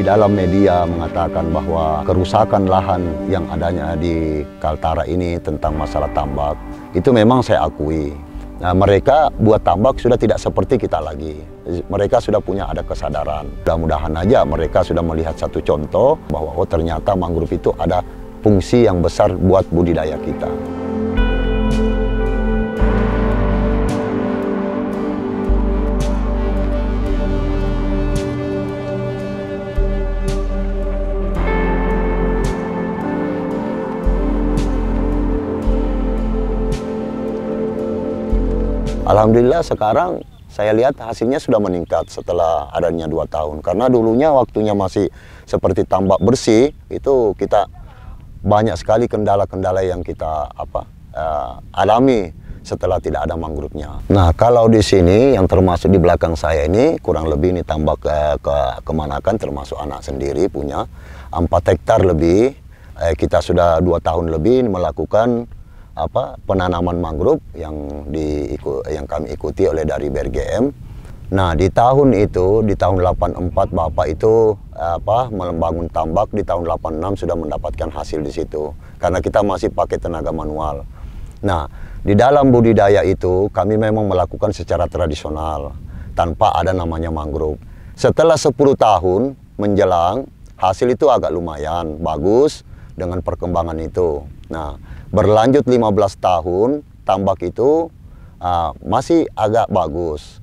dalam media mengatakan bahwa kerusakan lahan yang adanya di Kaltara ini tentang masalah tambak, itu memang saya akui. Nah, mereka buat tambak sudah tidak seperti kita lagi. Mereka sudah punya ada kesadaran. Mudah-mudahan aja mereka sudah melihat satu contoh bahwa oh ternyata mangrove itu ada fungsi yang besar buat budidaya kita. Alhamdulillah sekarang saya lihat hasilnya sudah meningkat setelah adanya 2 tahun. Karena dulunya waktunya masih seperti tambak bersih, itu kita banyak sekali kendala-kendala yang kita alami setelah tidak ada mangrove-nya. Nah, kalau di sini yang termasuk di belakang saya ini kurang lebih ini tambak Kemanakan, termasuk anak sendiri punya 4 hektar lebih. Kita sudah 2 tahun lebih melakukan penanaman mangrove yang kami ikuti oleh dari BRGM. Nah, di tahun 84 Bapak itu membangun tambak, di tahun 86 sudah mendapatkan hasil di situ karena kita masih pakai tenaga manual. Nah, di dalam budidaya itu kami memang melakukan secara tradisional tanpa ada namanya mangrove. Setelah 10 tahun menjelang, hasil itu agak lumayan bagus dengan perkembangan itu. Nah, berlanjut 15 tahun, tambak itu masih agak bagus.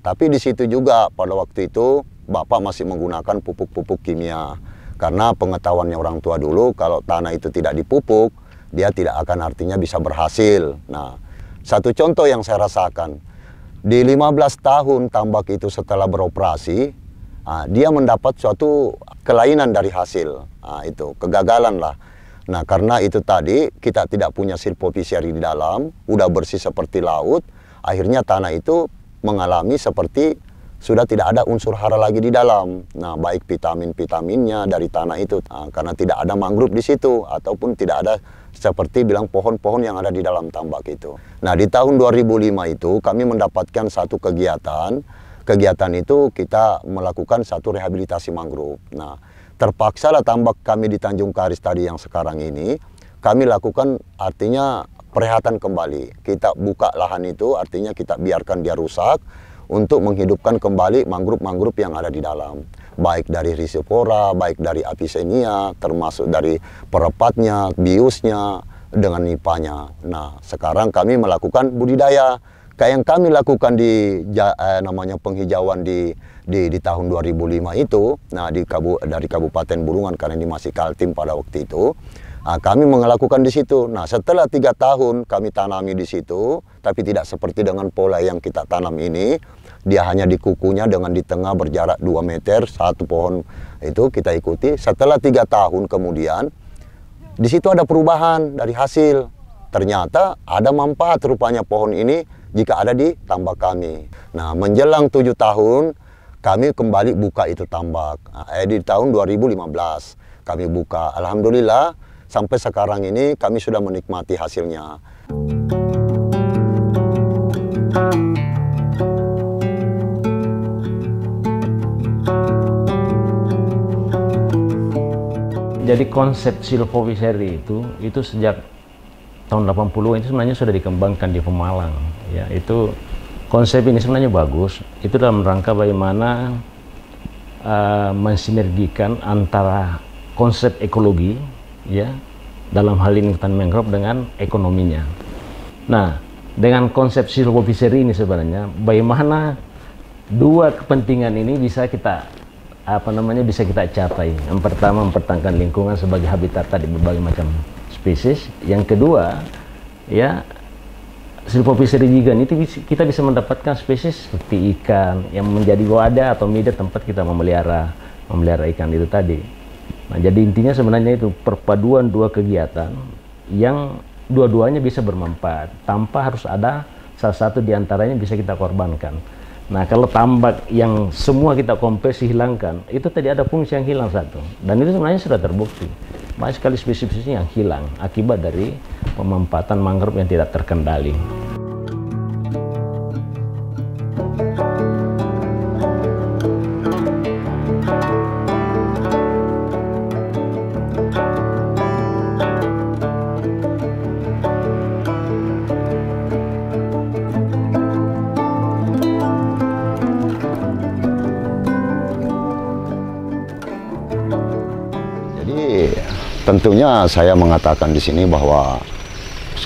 Tapi di situ juga pada waktu itu Bapak masih menggunakan pupuk-pupuk kimia. Karena pengetahuannya orang tua dulu, kalau tanah itu tidak dipupuk, dia tidak akan artinya bisa berhasil. Nah, satu contoh yang saya rasakan, di 15 tahun tambak itu setelah beroperasi, dia mendapat suatu kelainan dari hasil. Itu kegagalan lah. Nah, karena itu tadi kita tidak punya silpofiseri di dalam, udah bersih seperti laut, akhirnya tanah itu mengalami seperti sudah tidak ada unsur hara lagi di dalam. Nah, baik vitamin-vitaminnya dari tanah itu, karena tidak ada mangrove di situ, ataupun tidak ada seperti bilang pohon-pohon yang ada di dalam tambak itu. Nah, di tahun 2005 itu kami mendapatkan satu kegiatan. Kegiatan itu kita melakukan satu rehabilitasi mangrove. Nah, terpaksalah tambak kami di Tanjung Karis tadi yang sekarang ini, kami lakukan artinya perehatan kembali. Kita buka lahan itu, artinya kita biarkan dia rusak untuk menghidupkan kembali mangrove-mangrove yang ada di dalam. Baik dari Rhizophora, baik dari Avicennia, termasuk dari perepatnya, biusnya, dengan nipanya. Nah, sekarang kami melakukan budidaya. Kayak yang kami lakukan di namanya penghijauan di tahun 2005 itu, nah dari Kabupaten Bulungan karena ini masih Kaltim pada waktu itu, kami melakukan di situ. Nah, setelah 3 tahun kami tanami di situ, tapi tidak seperti dengan pola yang kita tanam ini, dia hanya di kukunya dengan di tengah berjarak 2 meter, satu pohon itu kita ikuti. Setelah 3 tahun kemudian, di situ ada perubahan dari hasil. Ternyata ada manfaat rupanya pohon ini jika ada di tambak kami. Nah, menjelang 7 tahun, kami kembali buka itu tambak. Di tahun 2015 kami buka. Alhamdulillah, sampai sekarang ini kami sudah menikmati hasilnya. Jadi konsep silvofiseri itu sejak tahun 80 itu sebenarnya sudah dikembangkan di Pemalang. Ya, itu konsep ini sebenarnya bagus. Itu dalam rangka bagaimana mensinergikan antara konsep ekologi, ya, dalam hal ini hutan mangrove dengan ekonominya. Nah, dengan konsep silvofiseri ini sebenarnya bagaimana dua kepentingan ini bisa kita bisa kita capai. Yang pertama, mempertahankan lingkungan sebagai habitat tadi berbagai macam spesies. Yang kedua, ya, silvofiseri gigan itu kita bisa mendapatkan spesies seperti ikan yang menjadi wadah atau media tempat kita memelihara ikan itu tadi. Nah, jadi intinya sebenarnya itu perpaduan dua kegiatan yang dua-duanya bisa bermanfaat tanpa harus ada salah satu diantaranya bisa kita korbankan. Nah, kalau tambak yang semua kita kompres hilangkan, itu tadi ada fungsi yang hilang satu. Dan itu sebenarnya sudah terbukti. Banyak sekali spesies yang hilang akibat dari pemanfaatan mangrove yang tidak terkendali. tentunya saya mengatakan di sini bahwa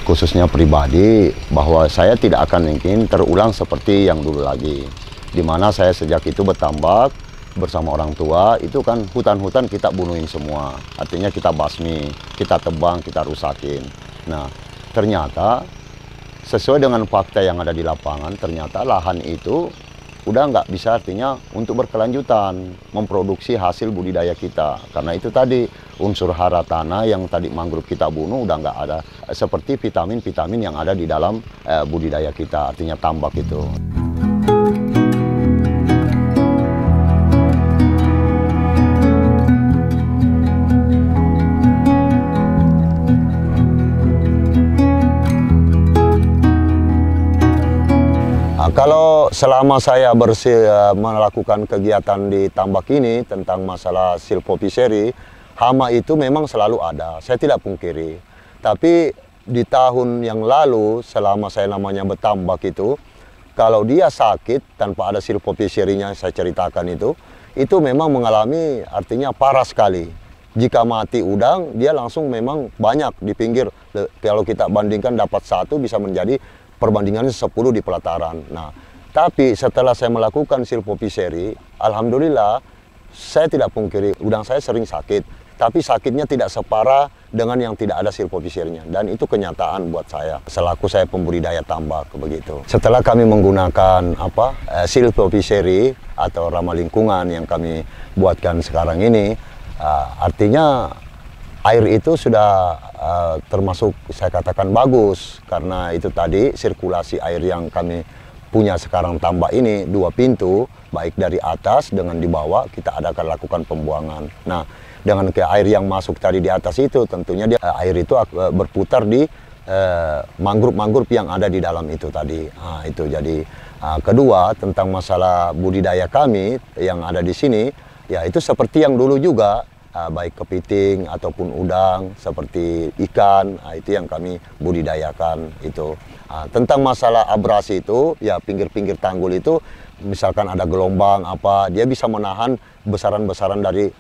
khususnya pribadi bahwa saya tidak akan ingin terulang seperti yang dulu lagi. Di mana saya sejak itu bertambak bersama orang tua, itu kan hutan-hutan kita bunuhin semua. Artinya kita basmi, kita tebang, kita rusakin. Nah, ternyata sesuai dengan fakta yang ada di lapangan, ternyata lahan itu udah nggak bisa artinya untuk berkelanjutan memproduksi hasil budidaya kita, karena itu tadi unsur hara tanah yang tadi mangrove kita bunuh udah nggak ada seperti vitamin-vitamin yang ada di dalam budidaya kita, artinya tambak itu. Kalau selama saya melakukan kegiatan di tambak ini tentang masalah silvopiceri, hama itu memang selalu ada, saya tidak pungkiri. Tapi di tahun yang lalu, selama saya namanya bertambak itu, kalau dia sakit tanpa ada silvopicerinya, saya ceritakan itu memang mengalami artinya parah sekali. Jika mati udang, dia langsung memang banyak di pinggir. Kalau kita bandingkan dapat 1 bisa menjadi perbandingannya 10 di pelataran. Nah, tapi setelah saya melakukan silvopiceri, alhamdulillah saya tidak pungkiri udang saya sering sakit, tapi sakitnya tidak separah dengan yang tidak ada silvopicerinya, dan itu kenyataan buat saya selaku saya pembudidaya tambak begitu. Setelah kami menggunakan silvopiceri atau ramah lingkungan yang kami buatkan sekarang ini, artinya air itu sudah termasuk saya katakan bagus, karena itu tadi sirkulasi air yang kami punya sekarang tambak ini 2 pintu, baik dari atas dengan di bawah kita lakukan pembuangan. Nah, dengan ke air yang masuk tadi di atas itu tentunya air itu berputar di mangrove-mangrove yang ada di dalam itu tadi. Nah, itu jadi kedua tentang masalah budidaya kami yang ada di sini, ya itu seperti yang dulu juga. Baik kepiting ataupun udang seperti ikan, itu yang kami budidayakan itu. Tentang masalah abrasi itu, ya pinggir-pinggir tanggul itu misalkan ada gelombang dia bisa menahan besaran-besaran dari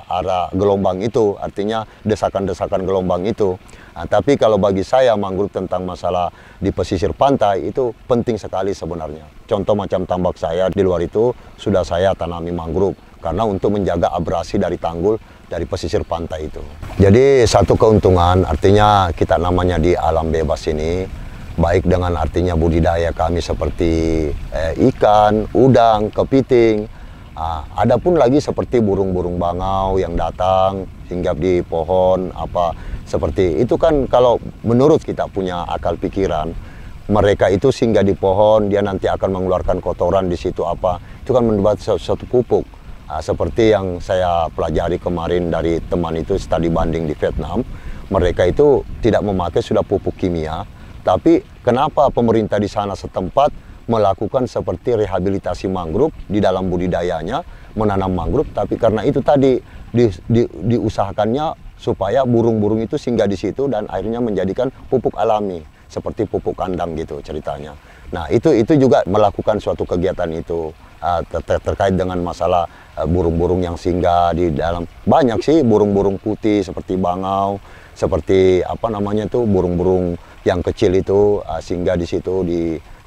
arah gelombang itu, artinya desakan-desakan gelombang itu. Tapi kalau bagi saya mangrove tentang masalah di pesisir pantai itu penting sekali sebenarnya. Contoh macam tambak saya di luar itu sudah saya tanami mangrove, karena untuk menjaga abrasi dari tanggul dari pesisir pantai itu. Jadi satu keuntungan, artinya kita namanya di alam bebas ini, baik dengan artinya budidaya kami seperti ikan, udang, kepiting, ada pun lagi seperti burung-burung bangau yang datang hinggap di pohon seperti itu kan. Kalau menurut kita punya akal pikiran, mereka itu singgah di pohon, dia nanti akan mengeluarkan kotoran di situ itu kan membuat suatu pupuk. Seperti yang saya pelajari kemarin dari teman itu studi banding di Vietnam, mereka itu tidak memakai sudah pupuk kimia, tapi kenapa pemerintah di sana setempat melakukan seperti rehabilitasi mangrove di dalam budidayanya, menanam mangrove, tapi karena itu tadi diusahakannya supaya burung-burung itu singgah di situ dan akhirnya menjadikan pupuk alami seperti pupuk kandang gitu ceritanya. Nah, itu juga melakukan suatu kegiatan itu terkait dengan masalah burung-burung yang singgah di dalam. Banyak sih burung-burung putih seperti bangau, seperti burung-burung yang kecil itu singgah di situ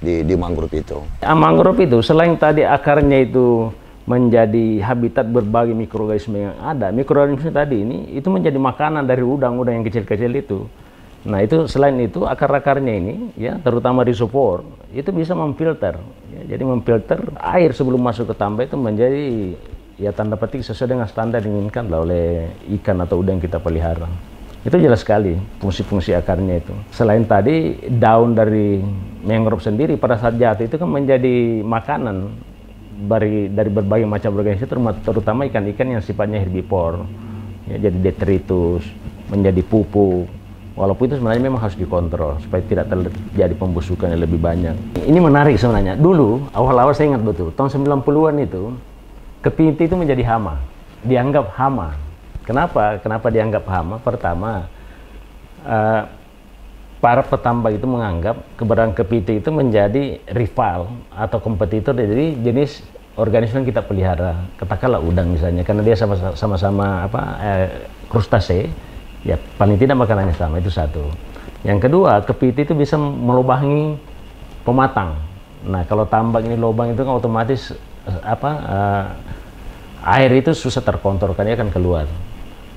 di mangrove itu. Mangrove itu selain tadi akarnya itu menjadi habitat berbagai mikroorganisme yang ada, mikroorganisme tadi ini itu menjadi makanan dari udang-udang yang kecil-kecil itu. Nah, itu selain itu akar-akarnya ini ya, terutama risopor itu bisa memfilter ya, jadi memfilter air sebelum masuk ke tambak itu menjadi ya tanda petik sesuai dengan standar yang diinginkan oleh ikan atau udang yang kita pelihara. Itu jelas sekali fungsi-fungsi akarnya itu. Selain tadi daun dari mangrove sendiri pada saat jatuh itu kan menjadi makanan dari berbagai macam organisme, terutama ikan-ikan yang sifatnya herbivor ya, jadi detritus, menjadi pupuk. Walaupun itu sebenarnya memang harus dikontrol supaya tidak terjadi pembusukan yang lebih banyak. Ini menarik sebenarnya. Dulu awal-awal saya ingat betul tahun 90-an itu kepiting itu menjadi hama, dianggap hama. Kenapa dianggap hama? Pertama, para petambak itu menganggap keberadaan kepiting itu menjadi rival atau kompetitor dari jenis organisme yang kita pelihara. Katakanlah udang misalnya, karena dia sama-sama krustase Ya, paling tidak makanannya sama, itu satu. Yang kedua, kepiting itu bisa melubangi pematang. Nah, kalau tambak ini lubang itu kan otomatis air itu susah terkontrol, kan dia akan keluar.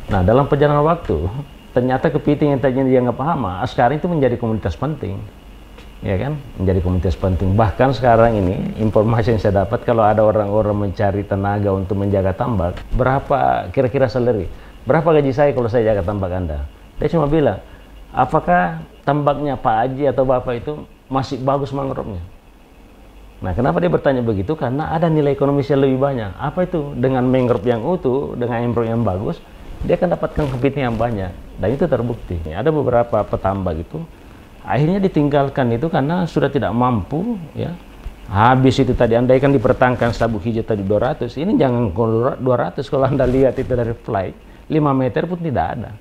Nah, dalam perjalanan waktu, ternyata kepiting yang tadinya dianggap hama, sekarang itu menjadi komunitas penting. Ya kan? Menjadi komunitas penting. Bahkan sekarang ini, informasi yang saya dapat, kalau ada orang-orang mencari tenaga untuk menjaga tambak, berapa kira-kira salary? Berapa gaji saya kalau saya jaga tambak Anda? Dia cuma bilang, apakah tambaknya Pak Haji atau Bapak itu masih bagus mangrove-nya? Nah, kenapa dia bertanya begitu? Karena ada nilai ekonomisnya lebih banyak. Apa itu? Dengan mangrove yang utuh, dengan mangrove yang bagus, dia akan dapatkan kepiting yang banyak. Dan itu terbukti. Ada beberapa petambak itu, akhirnya ditinggalkan itu karena sudah tidak mampu, ya. Habis itu tadi, andai kan dipertahankan sabuk hijau tadi 200, ini jangan 200, kalau Anda lihat itu dari flight, 5 meter pun tidak ada.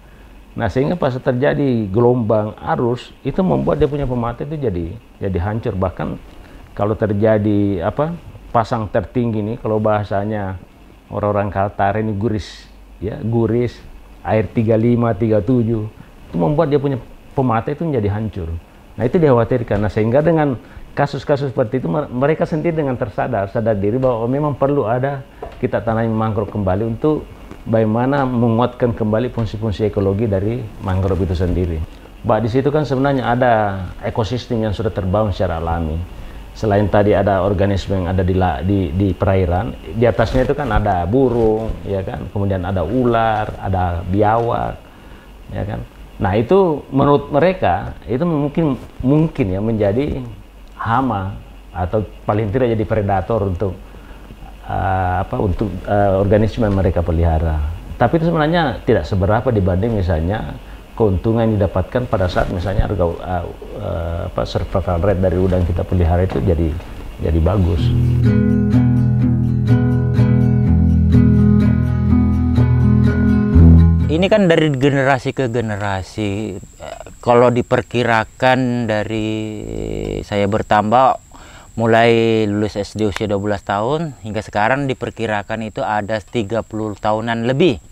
Nah, sehingga pas terjadi gelombang arus, itu membuat dia punya pematang itu jadi hancur. Bahkan kalau terjadi pasang tertinggi nih, kalau bahasanya orang-orang Kaltara ini guris, ya, guris, air 35, 37, itu membuat dia punya pematang itu menjadi hancur. Nah, itu dikhawatirkan. Nah, sehingga dengan kasus-kasus seperti itu, mereka sendiri dengan sadar diri bahwa memang perlu ada kita tanami mangrove kembali untuk bagaimana menguatkan kembali fungsi-fungsi ekologi dari mangrove itu sendiri. Di situ kan sebenarnya ada ekosistem yang sudah terbangun secara alami. Selain tadi ada organisme yang ada di perairan, di atasnya itu kan ada burung, ya kan, kemudian ada ular, ada biawak, ya kan. Nah, itu menurut mereka itu mungkin ya menjadi hama atau paling tidak jadi predator untuk organisme yang mereka pelihara. Tapi itu sebenarnya tidak seberapa dibanding misalnya keuntungan yang didapatkan pada saat misalnya harga survival rate dari udang kita pelihara itu jadi bagus. Ini kan dari generasi ke generasi. Kalau diperkirakan dari saya bertambah mulai lulus SD usia 12 tahun hingga sekarang diperkirakan itu ada 30 tahunan lebih.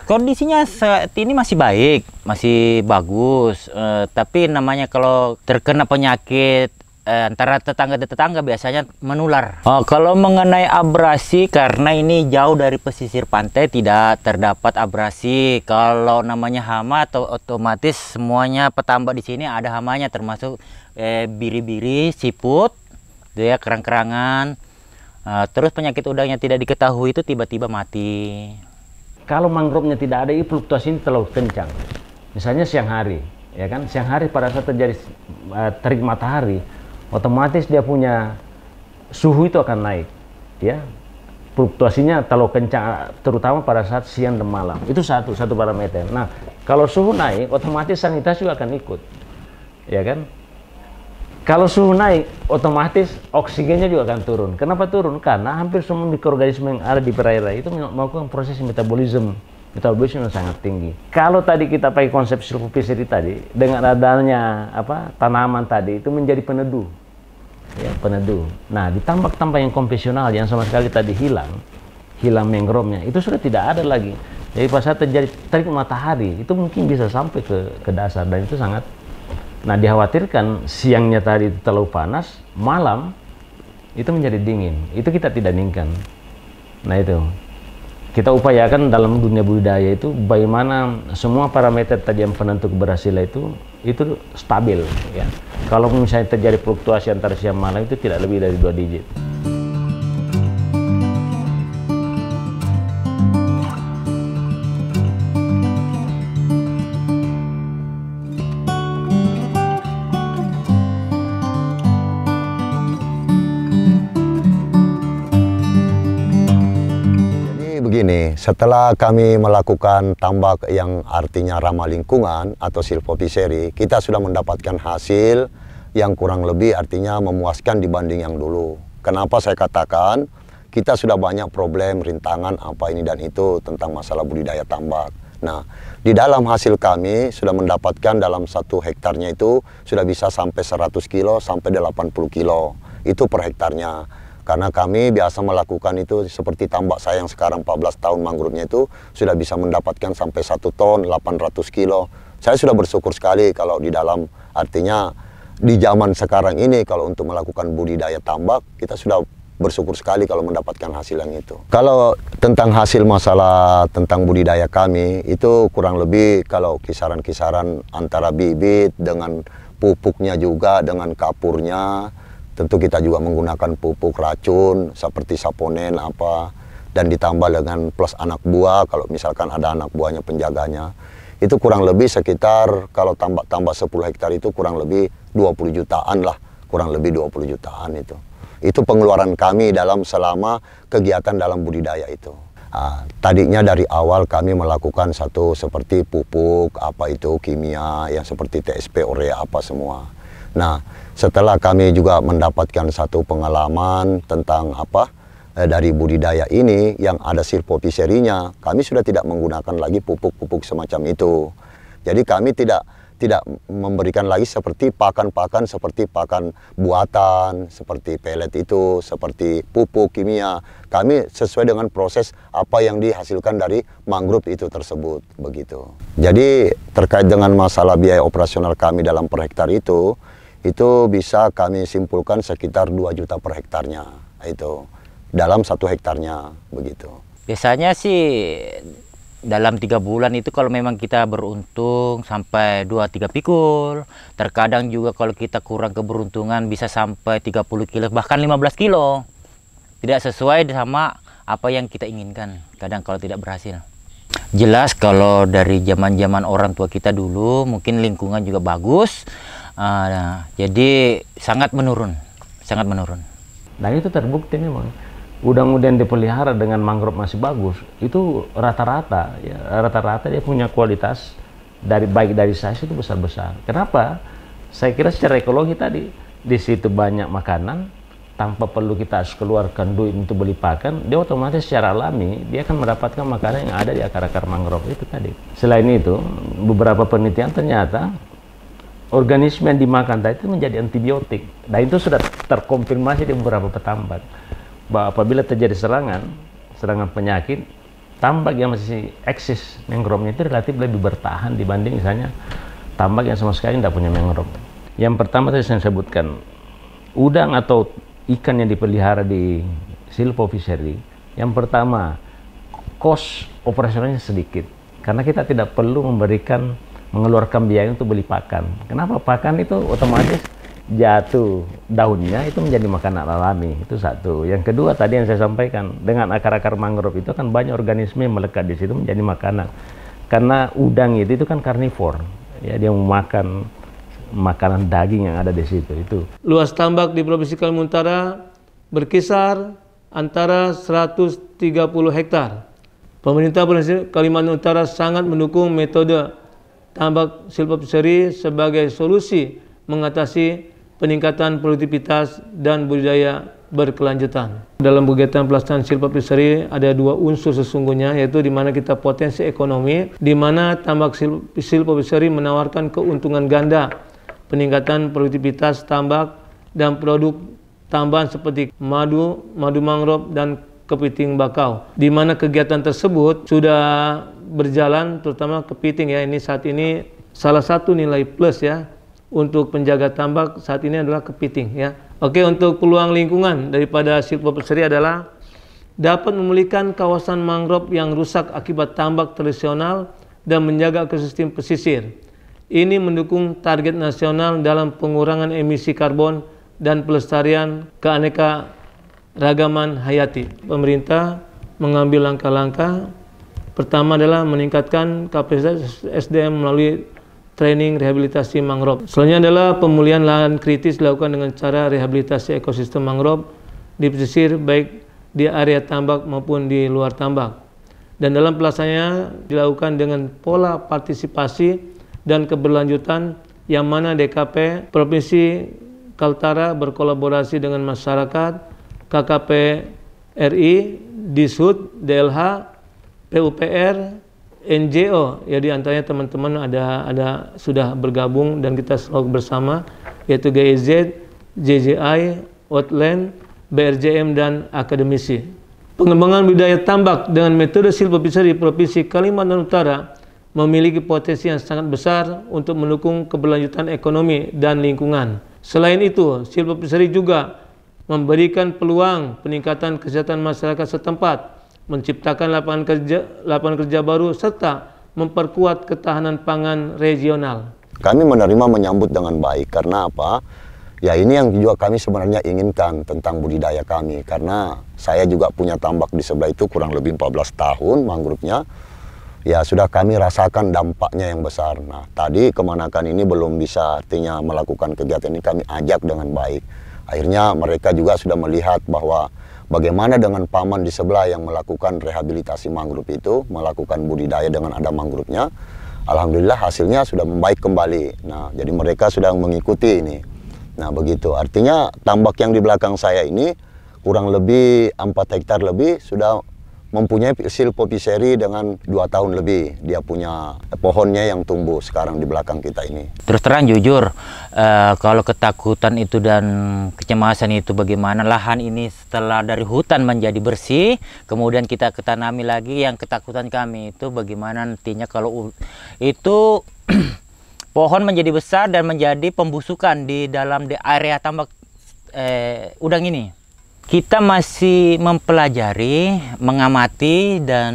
Kondisinya saat ini masih baik, masih bagus. Tapi namanya kalau terkena penyakit antara tetangga biasanya menular. Kalau mengenai abrasi, karena ini jauh dari pesisir pantai, tidak terdapat abrasi. Kalau namanya hama, atau otomatis semuanya petambak di sini ada hamanya, termasuk biri-biri, siput, ya, kerang-kerangan. Terus penyakit udangnya tidak diketahui itu tiba-tiba mati. Kalau mangrove-nya tidak ada, fluktuasi ini terlalu kencang. Misalnya siang hari, ya kan? Siang hari pada saat terjadi terik matahari, otomatis dia punya suhu itu akan naik, ya. Fluktuasinya terlalu kencang, terutama pada saat siang dan malam. Itu satu parameter. Nah, kalau suhu naik, otomatis sanitasi juga akan ikut, ya kan? Kalau suhu naik, otomatis oksigennya juga akan turun. Kenapa turun? Karena hampir semua mikroorganisme yang ada di perairan itu melakukan proses metabolisme yang sangat tinggi. Kalau tadi kita pakai konsep silvopilseri tadi, dengan adanya tanaman tadi itu menjadi peneduh, ya, peneduh. Nah, di tambak-tambak yang konvensional yang sama sekali tadi hilang mangrove-nya, itu sudah tidak ada lagi. Jadi pas saat terjadi terik matahari, itu mungkin bisa sampai ke dasar, dan itu sangat. Nah, dikhawatirkan siangnya tadi terlalu panas, malam itu menjadi dingin. Itu kita tidak inginkan. Nah, itu kita upayakan dalam dunia budidaya itu bagaimana semua parameter tadi yang penentu keberhasilan itu stabil, ya. Kalau misalnya terjadi fluktuasi antara siang malam itu tidak lebih dari 2 digit. Begini, setelah kami melakukan tambak yang artinya ramah lingkungan atau silvopilseri, kita sudah mendapatkan hasil yang kurang lebih artinya memuaskan dibanding yang dulu. Kenapa saya katakan kita sudah banyak problem, rintangan, apa ini dan itu tentang masalah budidaya tambak. Nah, di dalam hasil kami sudah mendapatkan dalam 1 hektarnya itu sudah bisa sampai 100 kilo sampai 80 kilo. Itu per hektarnya. Karena kami biasa melakukan itu seperti tambak saya yang sekarang 14 tahun mangrovenya itu sudah bisa mendapatkan sampai 1 ton 800 kilo. Saya sudah bersyukur sekali kalau di dalam, artinya di zaman sekarang ini kalau untuk melakukan budidaya tambak kita sudah bersyukur sekali kalau mendapatkan hasil yang itu. Kalau tentang hasil masalah tentang budidaya kami itu kurang lebih kalau kisaran-kisaran antara bibit dengan pupuknya juga dengan kapurnya. Tentu kita juga menggunakan pupuk racun seperti saponin apa, dan ditambah dengan plus anak buah kalau misalkan ada anak buahnya penjaganya. Itu kurang lebih sekitar kalau tambah 10 hektar itu kurang lebih 20 jutaan lah, kurang lebih 20 jutaan itu. Itu pengeluaran kami dalam selama kegiatan dalam budidaya itu. Tadinya dari awal kami melakukan satu seperti pupuk apa itu kimia yang seperti TSP, urea apa semua. Nah, setelah kami juga mendapatkan satu pengalaman tentang dari budidaya ini yang ada silvofiserinya, kami sudah tidak menggunakan lagi pupuk-pupuk semacam itu. Jadi kami tidak memberikan lagi seperti pakan-pakan seperti pakan buatan, seperti pelet itu, seperti pupuk kimia. Kami sesuai dengan proses apa yang dihasilkan dari mangrove itu tersebut, begitu. Jadi terkait dengan masalah biaya operasional kami dalam per hektar itu bisa kami simpulkan sekitar 2 juta per hektarnya, itu dalam 1 hektarnya, begitu. Biasanya sih dalam 3 bulan itu kalau memang kita beruntung sampai 2-3 pikul. Terkadang juga kalau kita kurang keberuntungan bisa sampai 30 kilo bahkan 15 kilo. Tidak sesuai sama apa yang kita inginkan, kadang kalau tidak berhasil. Jelas kalau dari zaman-zaman orang tua kita dulu mungkin lingkungan juga bagus. Jadi sangat menurun, sangat menurun. Nah itu terbukti memang. Udang-udang dipelihara dengan mangrove masih bagus, itu rata-rata dia punya kualitas baik dari size itu besar-besar. Kenapa? Saya kira secara ekologi tadi di situ banyak makanan tanpa perlu kita harus keluarkan duit untuk beli pakan, dia otomatis secara alami dia akan mendapatkan makanan yang ada di akar-akar mangrove itu tadi. Selain itu, beberapa penelitian ternyata organisme yang dimakan tadi itu menjadi antibiotik. Nah itu sudah terkonfirmasi di beberapa petambak bahwa apabila terjadi serangan penyakit, tambak yang masih eksis mangrove-nya itu relatif lebih bertahan dibanding misalnya tambak yang sama sekali tidak punya mangrove. Yang pertama tadi saya sebutkan, udang atau ikan yang dipelihara di silvofishery, yang pertama cost operasionalnya sedikit karena kita tidak perlu mengeluarkan biaya untuk beli pakan. Kenapa? Pakan itu otomatis jatuh daunnya itu menjadi makanan alami, itu satu. Yang kedua tadi yang saya sampaikan, dengan akar-akar mangrove itu kan banyak organisme yang melekat di situ menjadi makanan. Karena udang itu kan karnivor, ya, dia memakan makanan daging yang ada di situ. Itu. Luas tambak di Provinsi Kalimantan Utara berkisar antara 130 hektar. Pemerintah Provinsi Kalimantan Utara sangat mendukung metode tambak silvofishery sebagai solusi mengatasi peningkatan produktivitas dan budidaya berkelanjutan. Dalam kegiatan pelaksanaan silvofishery ada 2 unsur sesungguhnya, yaitu di mana kita potensi ekonomi, di mana tambak silvofishery menawarkan keuntungan ganda, peningkatan produktivitas tambak dan produk tambahan seperti madu mangrove dan kepiting bakau. Di mana kegiatan tersebut sudah berjalan, terutama kepiting ya, ini saat ini salah satu nilai plus ya untuk penjaga tambak saat ini adalah kepiting ya. Oke, untuk peluang lingkungan daripada silvofishery adalah dapat memulihkan kawasan mangrove yang rusak akibat tambak tradisional dan menjaga ekosistem pesisir. Ini mendukung target nasional dalam pengurangan emisi karbon dan pelestarian keanekaragaman hayati. Pemerintah mengambil langkah-langkah. Pertama adalah meningkatkan kapasitas SDM melalui training rehabilitasi mangrove. Selanjutnya adalah pemulihan lahan kritis dilakukan dengan cara rehabilitasi ekosistem mangrove di pesisir baik di area tambak maupun di luar tambak. Dan dalam pelaksanaannya dilakukan dengan pola partisipasi dan keberlanjutan yang mana DKP Provinsi Kaltara berkolaborasi dengan masyarakat, KKP RI, Dishub, DLH, PUPR, NGO, ya diantaranya teman-teman ada sudah bergabung dan kita selalu bersama, yaitu GIZ, JJI, Outland, BRJM dan akademisi. Pengembangan budidaya tambak dengan metode silvopisheri Provinsi Kalimantan Utara memiliki potensi yang sangat besar untuk mendukung keberlanjutan ekonomi dan lingkungan. Selain itu, silvopisheri juga memberikan peluang peningkatan kesehatan masyarakat setempat, menciptakan lapangan kerja baru, serta memperkuat ketahanan pangan regional. Kami menerima menyambut dengan baik karena apa? Ya ini yang juga kami sebenarnya inginkan tentang budidaya kami, karena saya juga punya tambak di sebelah itu kurang lebih 14 tahun mangrove-nya. Ya sudah kami rasakan dampaknya yang besar. Nah tadi kemanakan ini belum bisa artinya melakukan kegiatan ini kami ajak dengan baik. Akhirnya mereka juga sudah melihat bahwa bagaimana dengan paman di sebelah yang melakukan rehabilitasi mangrove itu, melakukan budidaya dengan ada mangrove-nya. Alhamdulillah hasilnya sudah membaik kembali. Nah, jadi mereka sudah mengikuti ini. Nah, begitu. Artinya tambak yang di belakang saya ini kurang lebih 4 hektar lebih sudah mempunyai silvopisheri dengan 2 tahun lebih. Dia punya pohonnya yang tumbuh sekarang di belakang kita ini. Terus terang jujur, kalau ketakutan itu dan kecemasan itu bagaimana lahan ini setelah dari hutan menjadi bersih, kemudian kita ketanami lagi, yang ketakutan kami itu bagaimana nantinya kalau itu pohon menjadi besar dan menjadi pembusukan di dalam area tambak udang ini. Kita masih mempelajari, mengamati, dan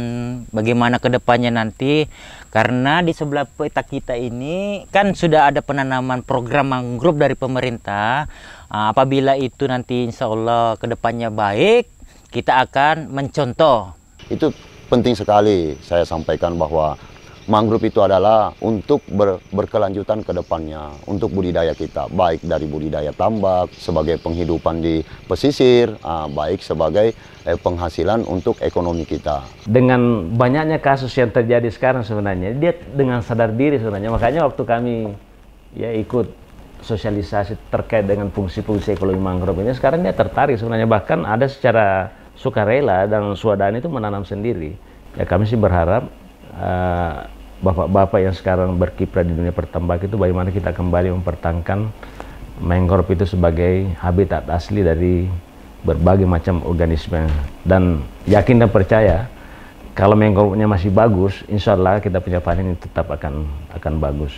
bagaimana kedepannya nanti. Karena di sebelah peta kita ini kan sudah ada penanaman program mangrove dari pemerintah. Apabila itu nanti insya Allah kedepannya baik, kita akan mencontoh. Itu penting sekali saya sampaikan bahwa mangrove itu adalah untuk berkelanjutan ke depannya, untuk budidaya kita, baik dari budidaya tambak sebagai penghidupan di pesisir, baik sebagai penghasilan untuk ekonomi kita. Dengan banyaknya kasus yang terjadi sekarang sebenarnya, dia dengan sadar diri sebenarnya. Makanya waktu kami ya ikut sosialisasi terkait dengan fungsi-fungsi ekologi mangrove ini, sekarang dia tertarik sebenarnya. Bahkan ada secara sukarela dan swadana itu menanam sendiri. Ya kami sih berharap bapak-bapak yang sekarang berkiprah di dunia pertambak itu bagaimana kita kembali mempertahankan mangrove itu sebagai habitat asli dari berbagai macam organisme, dan yakin dan percaya kalau mangrove-nya masih bagus, insya Allah kita punya panen tetap akan bagus.